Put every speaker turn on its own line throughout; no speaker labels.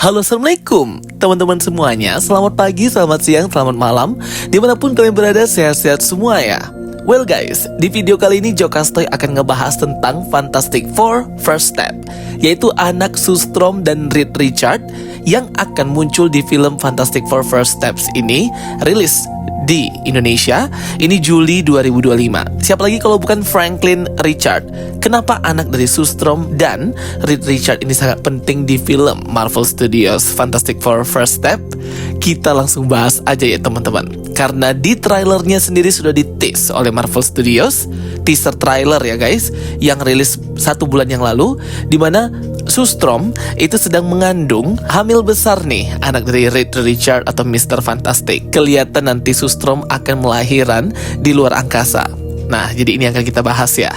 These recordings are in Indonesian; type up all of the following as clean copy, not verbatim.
Halo, assalamualaikum teman-teman semuanya. Selamat pagi, selamat siang, selamat malam, dimanapun kalian berada, sehat-sehat semua ya. Well guys, di video kali ini Jokastoy akan ngebahas tentang Fantastic Four First Step, yaitu anak Sue Storm dan Reed Richards yang akan muncul di film Fantastic Four First Steps ini, rilis di Indonesia ini Juli 2025. Siapa lagi kalau bukan Franklin Richards? Kenapa anak dari Sue Storm dan Reed Richards ini sangat penting di film Marvel Studios Fantastic Four First Step? Kita langsung bahas aja ya teman-teman. Karena di trailernya sendiri sudah di-tease oleh Marvel Studios, teaser trailer ya guys, yang rilis 1 bulan yang lalu, dimana Sue Storm itu sedang mengandung hamil besar nih, anak dari Reed Richards atau Mr. Fantastic. Kelihatan nanti Sue Storm akan melahirkan di luar angkasa. Nah, jadi ini yang akan kita bahas ya.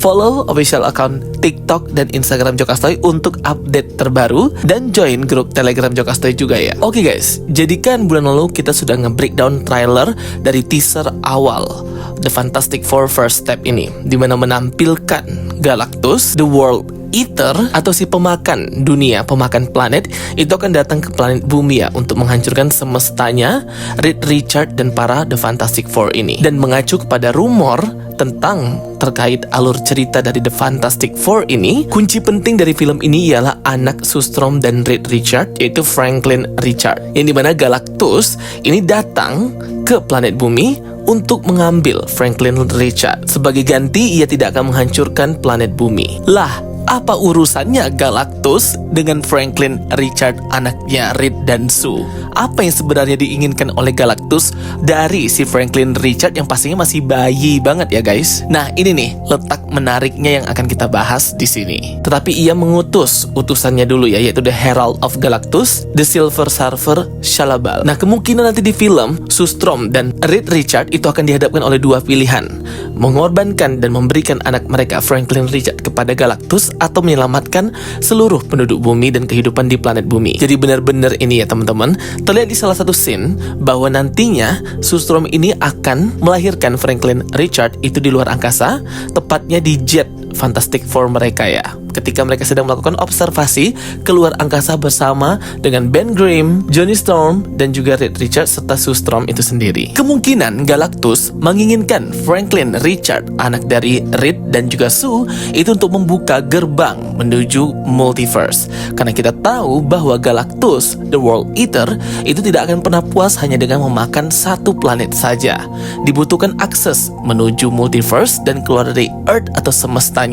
Follow official account TikTok dan Instagram Jokastoy untuk update terbaru, dan join grup Telegram Jokastoy juga ya. Oke guys, jadi kan bulan lalu kita sudah nge-breakdown trailer dari teaser awal The Fantastic Four First Step ini, dimana menampilkan Galactus, The World Eater atau si pemakan dunia, pemakan planet, itu akan datang ke planet bumi ya untuk menghancurkan semestanya Reed Richards dan para The Fantastic Four ini. Dan mengacu kepada rumor tentang terkait alur cerita dari The Fantastic Four ini, kunci penting dari film ini ialah anak Sue Storm dan Reed Richards, yaitu Franklin Richards, yang dimana Galactus ini datang ke planet bumi untuk mengambil Franklin Richards. Sebagai ganti, ia tidak akan menghancurkan planet bumi. Lah, apa urusannya Galactus dengan Franklin Richards, anaknya Reed dan Sue? Apa yang sebenarnya diinginkan oleh Galactus dari si Franklin Richards yang pastinya masih bayi banget ya guys? Nah, ini nih letak menariknya yang akan kita bahas di sini. Tetapi ia mengutus utusannya dulu ya, yaitu The Herald of Galactus, The Silver Surfer Shalabal. Nah, kemungkinan nanti di film Sue Storm dan Reed Richards itu akan dihadapkan oleh dua pilihan: mengorbankan dan memberikan anak mereka Franklin Richards kepada Galactus, atau menyelamatkan seluruh penduduk bumi dan kehidupan di planet bumi. Jadi benar-benar ini ya teman-teman, terlihat di salah satu scene bahwa nantinya Sue Storm ini akan melahirkan Franklin Richards itu di luar angkasa, tepatnya di jet Fantastic Four mereka ya, ketika mereka sedang melakukan observasi keluar angkasa bersama dengan Ben Grimm, Johnny Storm, dan juga Reed Richards serta Sue Storm itu sendiri. Kemungkinan Galactus menginginkan Franklin Richards, anak dari Reed dan juga Sue, itu untuk membuka gerbang menuju multiverse. Karena kita tahu bahwa Galactus, The World Eater, itu tidak akan pernah puas hanya dengan memakan satu planet saja. Dibutuhkan akses menuju multiverse dan keluar dari Earth atau semesta.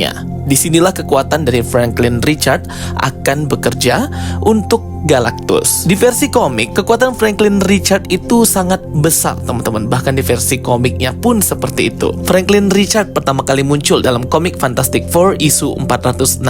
Disinilah kekuatan dari Franklin Richards akan bekerja untuk Galactus. Di versi komik, kekuatan Franklin Richards itu sangat besar teman-teman. Bahkan di versi komiknya pun seperti itu. Franklin Richards pertama kali muncul dalam komik Fantastic Four isu 416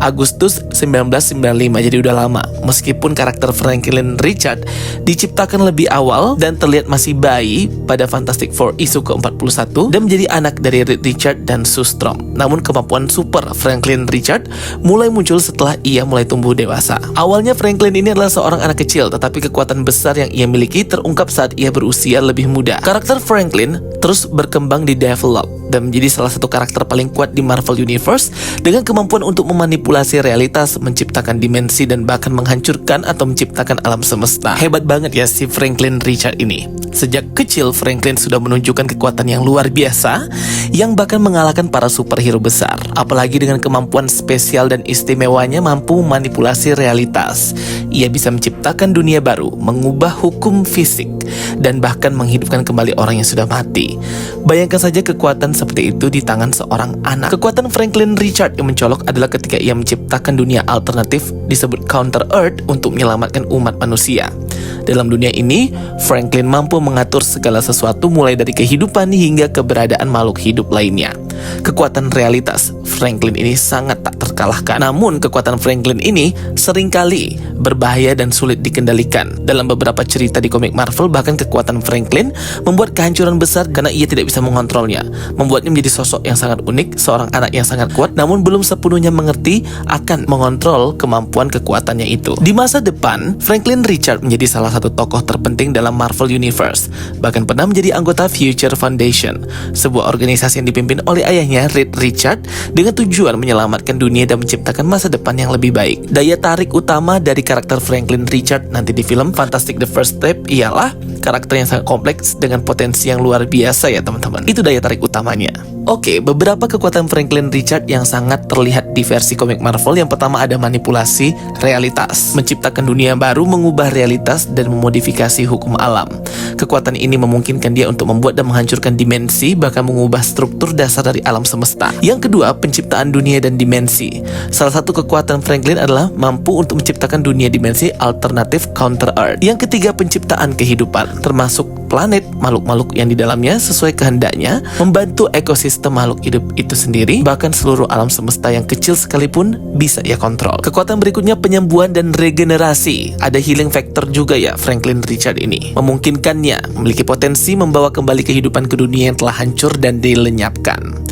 Agustus 1995. Jadi udah lama. Meskipun karakter Franklin Richards diciptakan lebih awal dan terlihat masih bayi pada Fantastic Four isu ke-41 dan menjadi anak dari Reed Richards dan Sue Storm. Namun kemampuan super Franklin Richards mulai muncul setelah ia mulai tumbuh dewasa. Awalnya Franklin ini adalah seorang anak kecil, tetapi kekuatan besar yang ia miliki terungkap saat ia berusia lebih muda. Karakter Franklin terus berkembang di develop dan menjadi salah satu karakter paling kuat di Marvel Universe dengan kemampuan untuk memanipulasi realitas, menciptakan dimensi, dan bahkan menghancurkan atau menciptakan alam semesta. Hebat banget ya si Franklin Richards ini. Sejak kecil Franklin sudah menunjukkan kekuatan yang luar biasa yang bahkan mengalahkan para superhero besar. Apalagi dengan kemampuan spesial dan istimewanya mampu memanipulasi realitas. Ia bisa menciptakan dunia baru, mengubah hukum fisik, dan bahkan menghidupkan kembali orang yang sudah mati. Bayangkan saja kekuatan seperti itu di tangan seorang anak. Kekuatan Franklin Richards yang mencolok adalah ketika ia menciptakan dunia alternatif disebut Counter Earth untuk menyelamatkan umat manusia. Dalam dunia ini, Franklin mampu mengatur segala sesuatu mulai dari kehidupan hingga keberadaan makhluk hidup lainnya. Kekuatan realitas Franklin ini sangat tak terkalahkan. Namun kekuatan Franklin ini seringkali berbahaya dan sulit dikendalikan. Dalam beberapa cerita di komik Marvel, bahkan kekuatan Franklin membuat kehancuran besar karena ia tidak bisa mengontrolnya, membuatnya menjadi sosok yang sangat unik, seorang anak yang sangat kuat namun belum sepenuhnya mengerti akan mengontrol kemampuan kekuatannya itu. Di masa depan, Franklin Richards menjadi salah satu tokoh terpenting dalam Marvel Universe. Bahkan pernah menjadi anggota Future Foundation, sebuah organisasi yang dipimpin oleh ayahnya Reed Richards dengan tujuan menyelamatkan dunia dan menciptakan masa depan yang lebih baik. Daya tarik utama dari karakter Franklin Richards nanti di film Fantastic the First Step ialah karakter yang sangat kompleks dengan potensi yang luar biasa ya teman-teman. Itu daya tarik utamanya. Oke, beberapa kekuatan Franklin Richards yang sangat terlihat di versi komik Marvel. Yang pertama ada manipulasi realitas, menciptakan dunia baru, mengubah realitas dan memodifikasi hukum alam. Kekuatan ini memungkinkan dia untuk membuat dan menghancurkan dimensi, bahkan mengubah struktur dasar dari alam semesta. Yang kedua, penciptaan dunia dan dimensi. Salah satu kekuatan Franklin adalah mampu untuk menciptakan dunia dimensi alternatif counter Earth. Yang ketiga, penciptaan kehidupan, termasuk planet, makhluk-makhluk yang di dalamnya sesuai kehendaknya, membantu ekosistem makhluk hidup itu sendiri, bahkan seluruh alam semesta yang kecil sekalipun bisa ia kontrol. Kekuatan berikutnya penyembuhan dan regenerasi. Ada healing factor juga ya Franklin Richards ini, memungkinkannya memiliki potensi membawa kembali kehidupan ke dunia yang telah hancur dan dilenyapkan.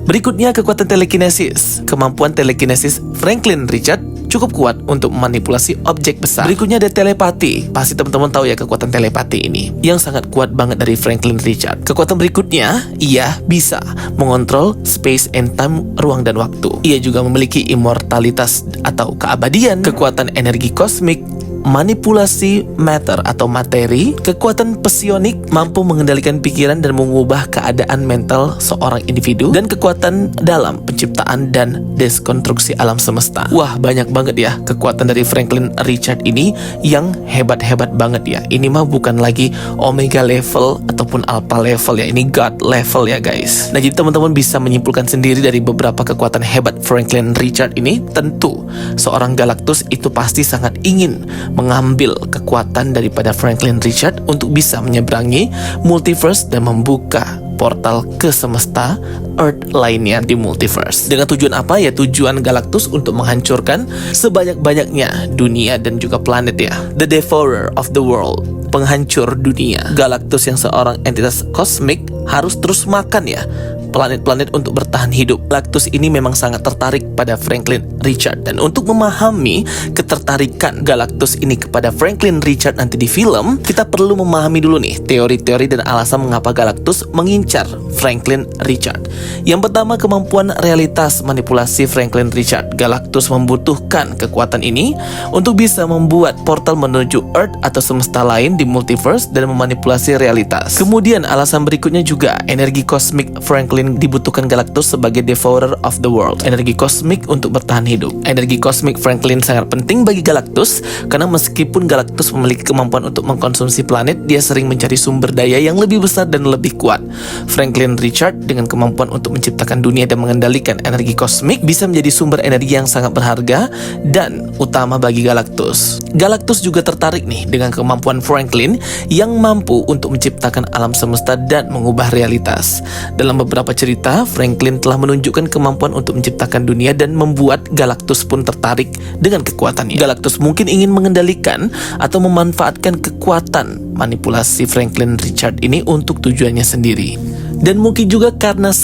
Berikutnya kekuatan telekinesis. Kemampuan telekinesis Franklin Richards cukup kuat untuk memanipulasi objek besar. Berikutnya ada telepati. Pasti teman-teman tahu ya kekuatan telepati ini, yang sangat kuat banget dari Franklin Richards. Kekuatan berikutnya, ia bisa mengontrol space and time, ruang dan waktu. Ia juga memiliki immortalitas atau keabadian, kekuatan energi kosmik, manipulasi matter atau materi, kekuatan psionik, mampu mengendalikan pikiran dan mengubah keadaan mental seorang individu, dan kekuatan dalam penciptaan dan deskonstruksi alam semesta. Wah, banyak banget ya kekuatan dari Franklin Richards ini yang hebat-hebat banget ya. Ini mah bukan lagi omega level ataupun alpha level ya, ini god level ya guys. Nah, jadi teman-teman bisa menyimpulkan sendiri dari beberapa kekuatan hebat Franklin Richards ini. Tentu seorang Galactus itu pasti sangat ingin mengambil kekuatan daripada Franklin Richards untuk bisa menyeberangi multiverse dan membuka portal ke semesta Earth lainnya di multiverse. Dengan tujuan apa ya? Tujuan Galactus untuk menghancurkan sebanyak-banyaknya dunia dan juga planet ya. The Devourer of the World, penghancur dunia. Galactus yang seorang entitas kosmik harus terus makan ya planet-planet untuk bertahan hidup. Galactus ini memang sangat tertarik pada Franklin Richards, dan untuk memahami ketertarikan Galactus ini kepada Franklin Richards nanti di film, kita perlu memahami dulu nih teori-teori dan alasan mengapa Galactus mengincar Franklin Richards. Yang pertama, kemampuan realitas manipulasi Franklin Richards. Galactus membutuhkan kekuatan ini untuk bisa membuat portal menuju Earth atau semesta lain di multiverse dan memanipulasi realitas. Kemudian alasan berikutnya juga energi kosmik Franklin dibutuhkan Galactus sebagai devourer of the world. Energi kosmik untuk bertahan hidup. Energi kosmik Franklin sangat penting bagi Galactus karena meskipun Galactus memiliki kemampuan untuk mengkonsumsi planet, dia sering mencari sumber daya yang lebih besar dan lebih kuat. Franklin Richards dengan kemampuan untuk menciptakan dunia dan mengendalikan energi kosmik bisa menjadi sumber energi yang sangat berharga dan utama bagi Galactus. Galactus juga tertarik nih dengan kemampuan Franklin yang mampu untuk menciptakan alam semesta dan mengubah realitas. Dalam beberapa cerita, Franklin telah menunjukkan kemampuan untuk menciptakan dunia dan membuat Galactus pun tertarik dengan kekuatannya. Galactus mungkin ingin mengendalikan atau memanfaatkan kekuatan manipulasi Franklin Richards ini untuk tujuannya sendiri. Dan mungkin juga karena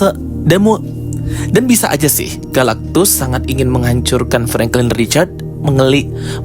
dan bisa aja sih Galactus sangat ingin menghancurkan Franklin Richards,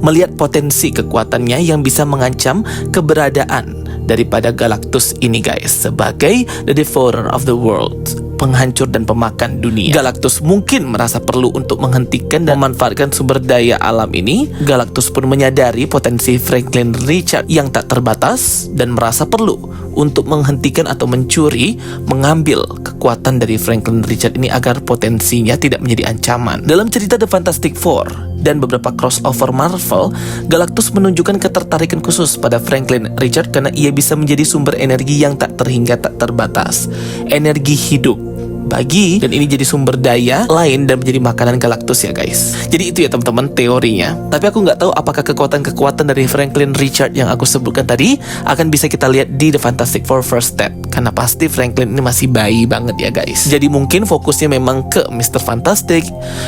melihat potensi kekuatannya yang bisa mengancam keberadaan daripada Galactus ini guys, sebagai the devourer of the world, penghancur dan pemakan dunia. Galactus mungkin merasa perlu untuk menghentikan dan memanfaatkan sumber daya alam ini. Galactus pun menyadari potensi Franklin Richards yang tak terbatas dan merasa perlu untuk menghentikan atau mengambil kekuatan dari Franklin Richards ini agar potensinya tidak menjadi ancaman. Dalam cerita The Fantastic Four dan beberapa crossover Marvel, Galactus menunjukkan ketertarikan khusus pada Franklin Richards karena ia bisa menjadi sumber energi yang tak terhingga tak terbatas, energi hidup bagi, dan ini jadi sumber daya lain dan menjadi makanan Galactus ya guys. Jadi itu ya teman-teman teorinya. Tapi aku nggak tahu apakah kekuatan-kekuatan dari Franklin Richards yang aku sebutkan tadi akan bisa kita lihat di The Fantastic Four First Step, karena pasti Franklin ini masih bayi banget ya guys. Jadi mungkin fokusnya memang ke Mr. Fantastic,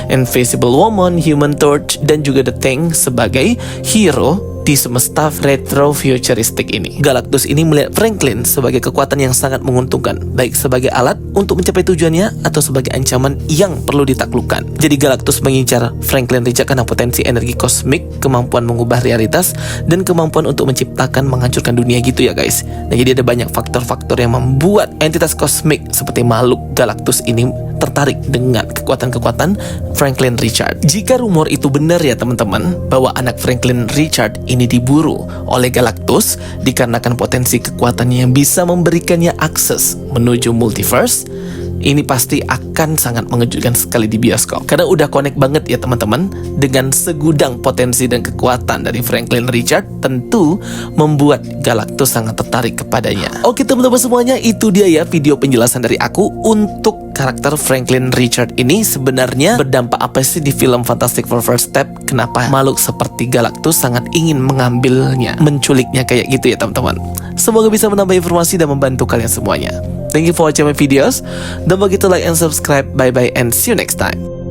Invisible Woman, Human Torch, dan juga The Thing sebagai hero di semesta retro-futuristik ini. Galactus ini melihat Franklin sebagai kekuatan yang sangat menguntungkan, baik sebagai alat untuk mencapai tujuannya atau sebagai ancaman yang perlu ditaklukkan. Jadi Galactus mengincar Franklin Richards karena potensi energi kosmik, kemampuan mengubah realitas, dan kemampuan untuk menciptakan, menghancurkan dunia gitu ya guys. Nah, jadi ada banyak faktor-faktor yang membuat entitas kosmik seperti makhluk Galactus ini tertarik dengan kekuatan-kekuatan Franklin Richards. Jika rumor itu benar ya teman-teman, bahwa anak Franklin Richards ini diburu oleh Galactus dikarenakan potensi kekuatannya yang bisa memberikannya akses menuju multiverse, ini pasti akan sangat mengejutkan sekali di bioskop. Karena udah connect banget ya teman-teman dengan segudang potensi dan kekuatan dari Franklin Richards, tentu membuat Galactus sangat tertarik kepadanya. Oke teman-teman semuanya, itu dia ya video penjelasan dari aku untuk karakter Franklin Richards ini sebenarnya berdampak apa sih di film Fantastic Four First Step. Kenapa makhluk seperti Galactus sangat ingin mengambilnya, menculiknya kayak gitu ya teman-teman. Semoga bisa menambah informasi dan membantu kalian semuanya. Thank you for watching my videos. Don't forget to like and subscribe. Bye bye and see you next time.